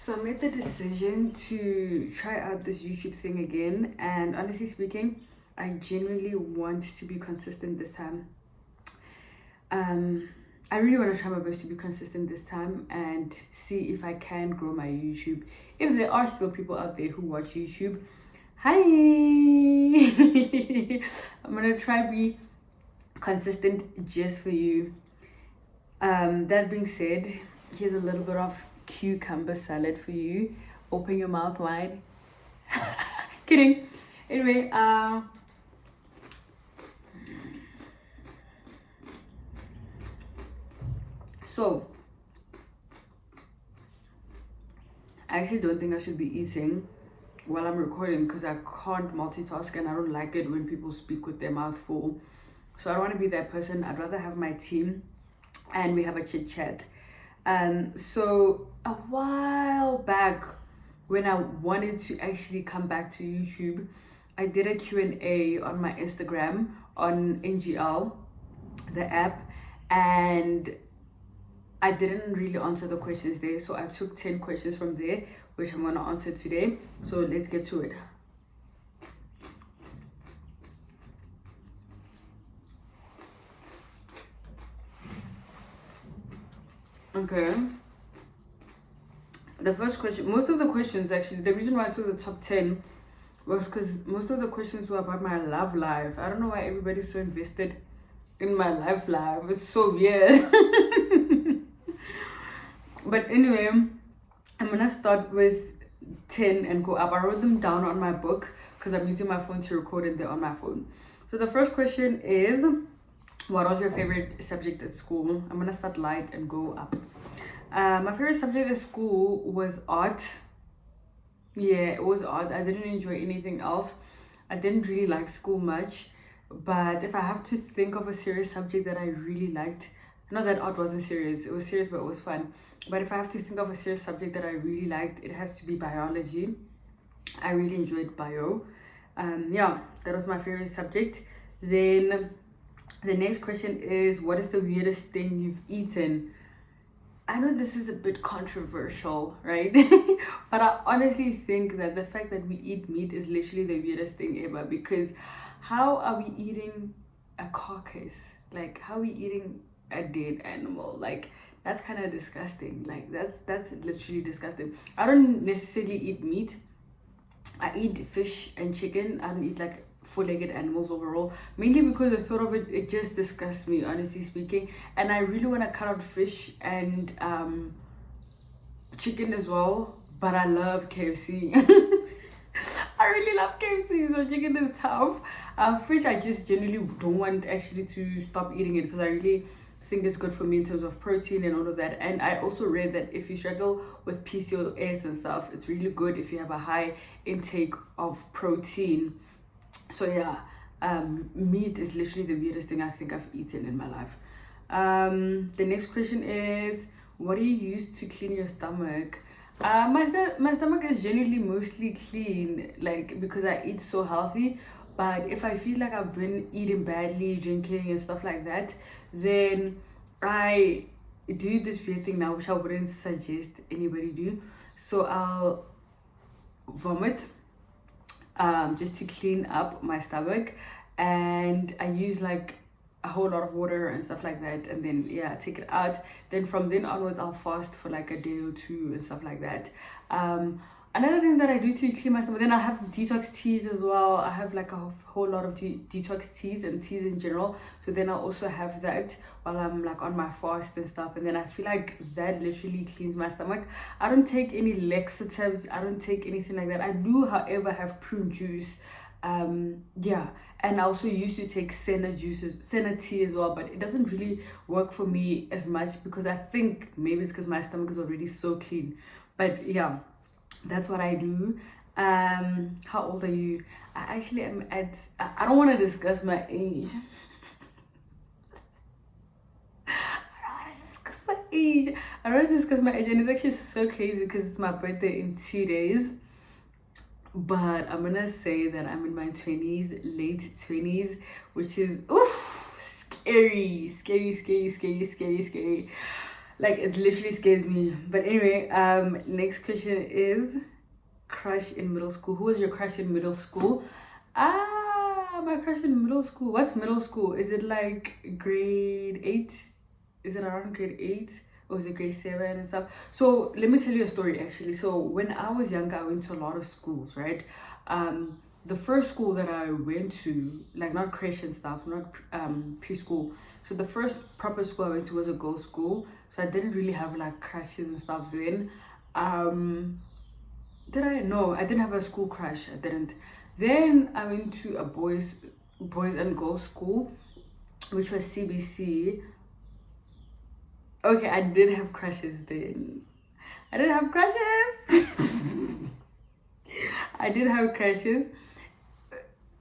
So I made the decision to try out this YouTube thing again, and honestly speaking, I genuinely want to be consistent this time. I really want to try my best to be consistent this time and see if I can grow my YouTube. If there are still people out there who watch YouTube, hi! I'm gonna try be consistent just for you. That being said, here's a little bit of cucumber salad for you. Open your mouth wide. Kidding. Anyway, so I actually don't think I should be eating while I'm recording because I can't multitask and I don't like it when people speak with their mouth full. So I don't want to be that person. I'd rather have my team and we have a chit chat. So a while back when I wanted to actually come back to YouTube, I did a Q&A on my Instagram on NGL, the app, and I didn't really answer the questions there. So I took 10 questions from there, which I'm going to answer today. So let's get to it. Okay. The first question, most of the questions actually, the reason why I took the top 10 was because most of the questions were about my love life. I don't know why everybody's so invested in my life. It's so weird. But anyway, I'm gonna start with 10 and go up. I wrote them down on my book because I'm using my phone to record and they're on my phone. So the first question is, what was your favorite subject at school? I'm gonna start light and go up. My favorite subject at school was art. Yeah, it was art. I didn't enjoy anything else. I didn't really like school much. But if I have to think of a serious subject that I really liked, not that art wasn't serious, it was serious but it was fun. But if I have to think of a serious subject that I really liked, it has to be biology. I really enjoyed bio. Yeah, that was my favorite subject. Then the next question is, what is the weirdest thing you've eaten? I know this is a bit controversial, right? But I honestly think that the fact that we eat meat is literally the weirdest thing ever, because how are we eating a carcass? Like, how are we eating a dead animal? Like, that's kind of disgusting. Like, that's literally disgusting. I don't necessarily eat meat. I eat fish and chicken. I don't eat like four-legged animals overall, mainly because the thought of it just disgusts me, honestly speaking. And I really want to cut out fish and chicken as well, but I love KFC. I really love KFC, so chicken is tough. Fish, I just genuinely don't want actually to stop eating it because I really think it's good for me in terms of protein and all of that. And I also read that if you struggle with PCOS and stuff, it's really good if you have a high intake of protein. So yeah, meat is literally the weirdest thing I think I've eaten in my life. The next question is, what do you use to clean your stomach? My stomach is generally mostly clean, like, because I eat so healthy. But if I feel like I've been eating badly, drinking and stuff like that, then I do this weird thing now, which I wouldn't suggest anybody do. So I'll vomit just to clean up my stomach, and I use like a whole lot of water and stuff like that, and then yeah, take it out. Then from then onwards I'll fast for like a day or two and stuff like that. Another thing that I do to clean my stomach, then I have detox teas as well. I have like a whole lot of detox teas and teas in general. So then I'll also have that while I'm like on my fast and stuff. And then I feel like that literally cleans my stomach. I don't take any laxatives. I don't take anything like that. I do, however, have prune juice. Yeah. And I also used to take senna tea as well. But it doesn't really work for me as much because I think maybe it's because my stomach is already so clean. But yeah. That's what I do. How old are you? I actually am at, I don't want to discuss my age. I don't want to discuss my age, and it's actually so crazy because it's my birthday in 2 days. But I'm gonna say that I'm in my 20s, late 20s, which is scary. Like, it literally scares me. But anyway, next question is crush in middle school. Who was your crush in middle school? My crush in middle school. What's middle school? Is it like grade 8? Is it around grade 8? Or is it grade 7 and stuff? So let me tell you a story actually. So when I was younger, I went to a lot of schools, right? The first school that I went to, like not creche and stuff, not preschool. So the first proper school I went to was a girls' school. So I didn't really have like crushes and stuff then. Did I? No, I didn't have a school crush. I didn't. Then I went to a boys and girls school, which was CBC. Okay, I did have crushes then. I did have crushes. I did have crushes.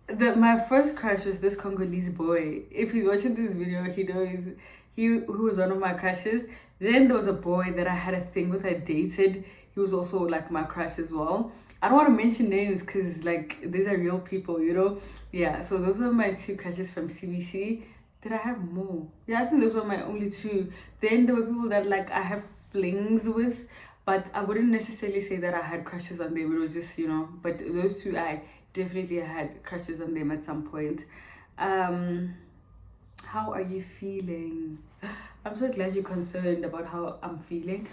My first crush was this Congolese boy. If he's watching this video, he knows who was one of my crushes. Then there was a boy that I had a thing with. I dated. He was also like my crush as well. I don't want to mention names because like these are real people, you know. Yeah. So those were my 2 crushes from CBC. Did I have more? Yeah, I think those were my only 2. Then there were people that like I have flings with, but I wouldn't necessarily say that I had crushes on them. It was just, you know, but those 2 I definitely had crushes on them at some point. How are you feeling? I'm so glad you're concerned about how I'm feeling.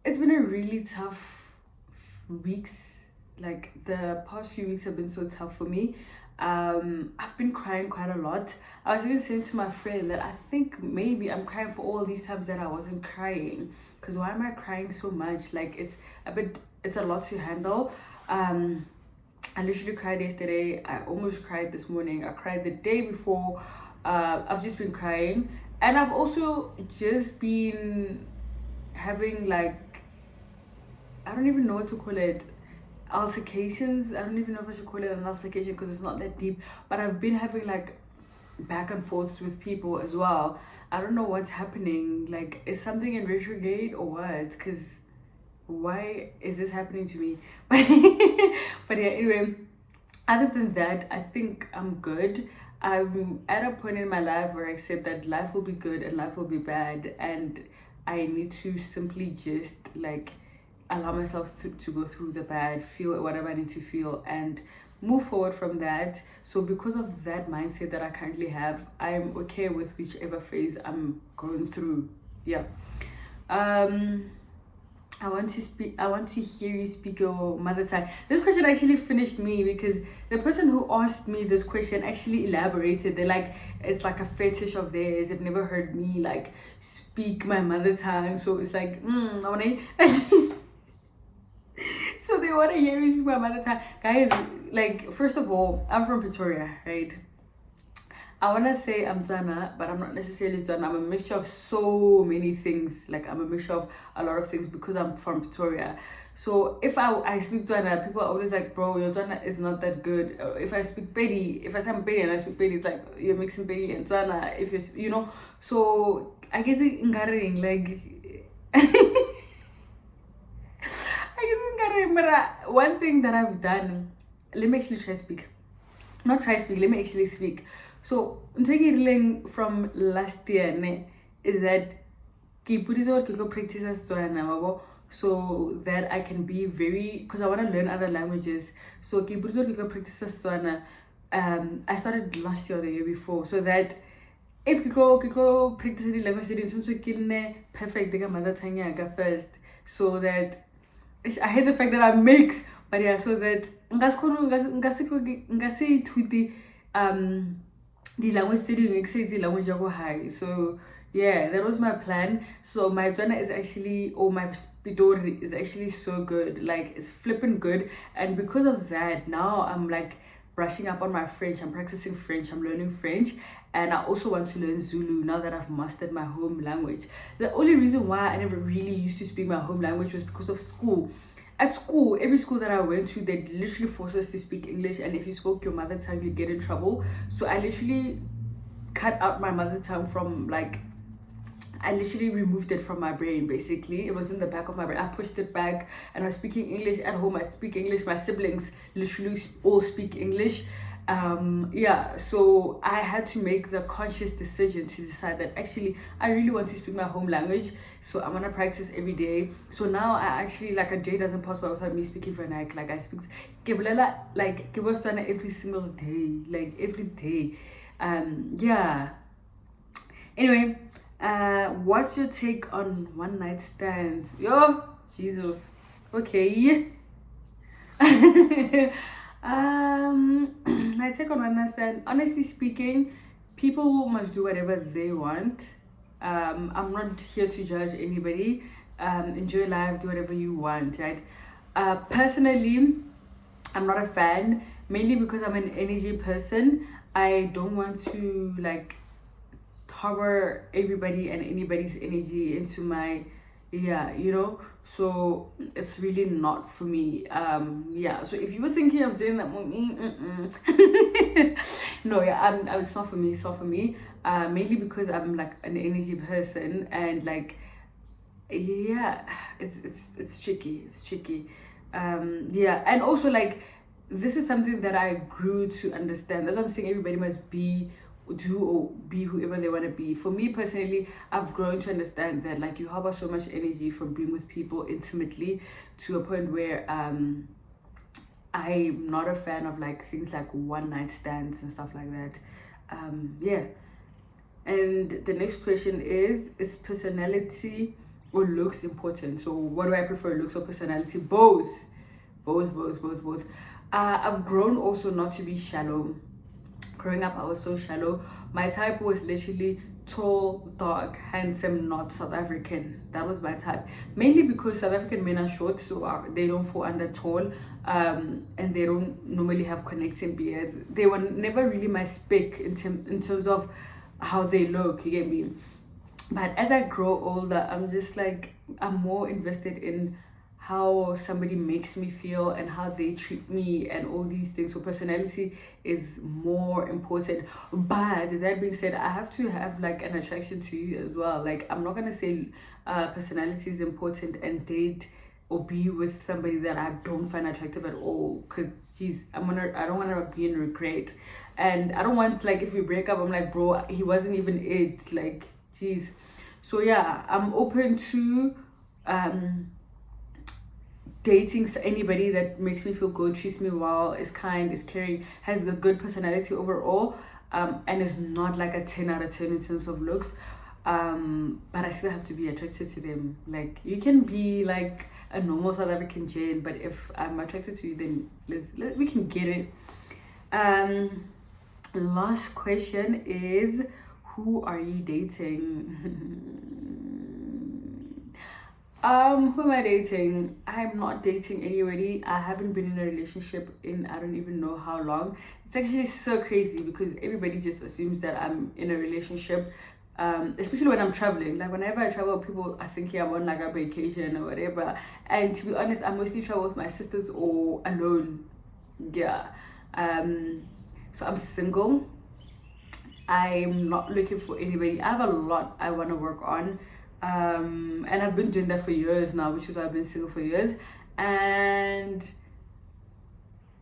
It's been a really tough weeks. Like the past few weeks have been so tough for me. I've been crying quite a lot. I was even saying to my friend that I think maybe I'm crying for all these times that I wasn't crying. Because why am I crying so much? Like it's a lot to handle. I literally cried yesterday. I almost cried this morning. I cried the day before. I've just been crying. And I've also just been having like, I don't even know what to call it, altercations. I don't even know if I should call it an altercation because it's not that deep. But I've been having like back and forths with people as well. I don't know what's happening. Like, is something in retrograde or what? Because why is this happening to me? But yeah, anyway, other than that, I think I'm good. I'm at a point in my life where I accept that life will be good and life will be bad, and I need to simply just like allow myself to go through the bad, feel whatever I need to feel, and move forward from that. So because of that mindset that I currently have, I'm okay with whichever phase I'm going through. Yeah. I want to hear you speak your mother tongue. This question actually finished me because the person who asked me this question actually elaborated. They're like, it's like a fetish of theirs. They've never heard me like speak my mother tongue. So it's like, I wanna so they want to hear me speak my mother tongue. Guys, like, first of all, I'm from Pretoria, right? I want to say I'm Tswana, but I'm not necessarily Tswana. I'm a mixture of so many things. Like, I'm a mixture of a lot of things because I'm from Pretoria. So if I speak Tswana, people are always like, bro, your Tswana is not that good. If I speak Pedi, if I say I'm Pedi and I speak Pedi, it's like you're mixing Pedi and Tswana. If you know, so I guess it's encouraging, like. But one thing that I've done, let me actually speak. Let me actually speak. So, from last year is that practice so that I can be very, because I want to learn other languages. So practice I started last year or the year before, so that if you practice the language perfect mother tongue first, so that I hate the fact that I mix, but yeah, so that the language the language high. So yeah, that was my plan. So my Tswana is actually, or my Pitori is actually so good, like it's flipping good. And because of that, now I'm like brushing up on my French. I'm practicing French, I'm learning French, and I also want to learn Zulu now that I've mastered my home language. The only reason why I never really used to speak my home language was because of school. At school, every school that I went to, they literally forced us to speak English, and if you spoke your mother tongue, you'd get in trouble. So I literally cut out my mother tongue from like, I literally removed it from my brain. Basically, it was in the back of my brain. I pushed it back, and I was speaking English at home. I speak English. My siblings literally all speak English, Yeah, so I had to make the conscious decision to decide that actually I really want to speak my home language, so I'm gonna practice every day. So now I actually, like, a day doesn't pass by without me speaking Vernac. Like, I speak ke bolela, like, ke bua Setswana every single day, like every day. Yeah, anyway, what's your take on one night stands? Yo, Jesus. Okay. My take on one night stand, honestly speaking, people must do whatever they want. I'm not here to judge anybody. Enjoy life, do whatever you want, right? Personally, I'm not a fan, mainly because I'm an energy person. I don't want to, like, harbor everybody and anybody's energy into my, yeah, so it's really not for me. Yeah, so if you were thinking of doing that with me, no, yeah, it's not for me. It's not for me, mainly because I'm, like, an energy person, and, like, yeah, it's tricky. Yeah, and also, like, this is something that I grew to understand. That's what I'm saying. Everybody must do or be whoever they want to be. For me personally, I've grown to understand that, like, you harbor so much energy from being with people intimately, to a point where I'm not a fan of, like, things like one night stands and stuff like that. Yeah. And the next question is personality or looks important? So what do I prefer, looks or personality? Both. I've grown also not to be shallow. Growing up, I was so shallow. My type was literally tall, dark, handsome, not South African. That was my type. Mainly because South African men are short, so they don't fall under tall, and they don't normally have connecting beards. They were never really my spec in terms of how they look, you get me? But as I grow older, I'm just like, I'm more invested in how somebody makes me feel and how they treat me and all these things. So personality is more important. But that being said, I have to have, like, an attraction to you as well. Like, I'm not gonna say personality is important and date or be with somebody that I don't find attractive at all, because geez, I don't want to be in regret. And I don't want, like, if we break up, I'm like, bro, he wasn't even it, like, geez. So yeah, I'm open to dating anybody that makes me feel good, treats me well, is kind, is caring, has a good personality overall, and is not like a 10 out of 10 in terms of looks. But I still have to be attracted to them. Like, you can be like a normal South African Jane, but if I'm attracted to you, then we can get it. Last question is, who are you dating? Who am I dating? I'm not dating anybody. I haven't been in a relationship in, I don't even know how long. It's actually so crazy because everybody just assumes that I'm in a relationship, especially when I'm traveling. Like, whenever I travel, people are thinking I'm on, like, a vacation or whatever. And to be honest, I mostly travel with my sisters or alone. Yeah. So I'm single. I'm not looking for anybody. I have a lot I want to work on. And I've been doing that for years now, which is why I've been single for years. And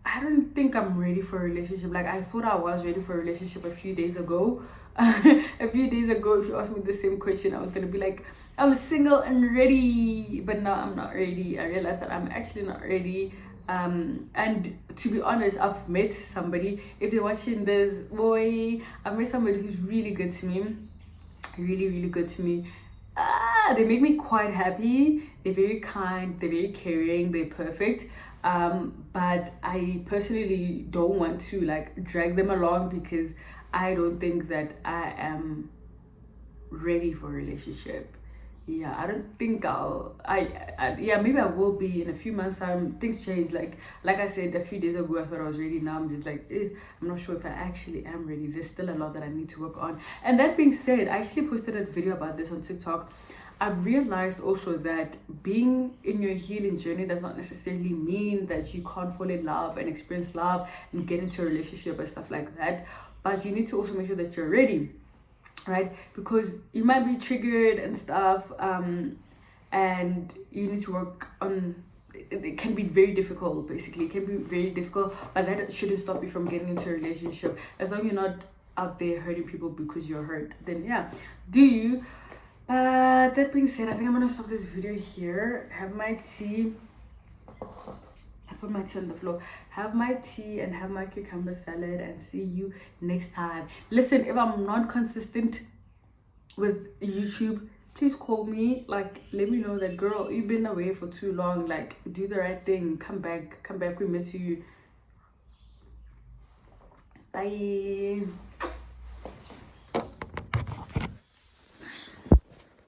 I don't think I'm ready for a relationship. Like, I thought I was ready for a relationship a few days ago. A few days ago, if you asked me the same question, I was gonna be like, I'm single and ready. But now I'm not ready. I realized that I'm actually not ready. And to be honest, I've met somebody, if they're watching this, I've met somebody who's really good to me. Really good to me. They make me quite happy. They're very kind, they're very caring, they're perfect. But I personally don't want to, like, drag them along because I don't think that I am ready for a relationship. Yeah, I don't think yeah, maybe I will be in a few months time. Things change. Like I said a few days ago, I thought I was ready. Now I'm just like, I'm not sure if I actually am ready. There's still a lot that I need to work on. And that being said, I actually posted a video about this on TikTok. I've realized also that being in your healing journey does not necessarily mean that you can't fall in love and experience love and get into a relationship and stuff like that. But you need to also make sure that you're ready, right? Because you might be triggered and stuff, and you need to work on it can be very difficult. Basically, it can be very difficult, but that shouldn't stop you from getting into a relationship. As long as you're not out there hurting people because you're hurt, then yeah, do you. But that being said, I think I'm gonna stop this video here. Have my tea. I put my tea on the floor. Have my tea and have my cucumber salad, and see you next time. Listen, if I'm not consistent with YouTube, please call me. Like, let me know that, girl, you've been away for too long. Like, do the right thing. Come back. We miss you. Bye.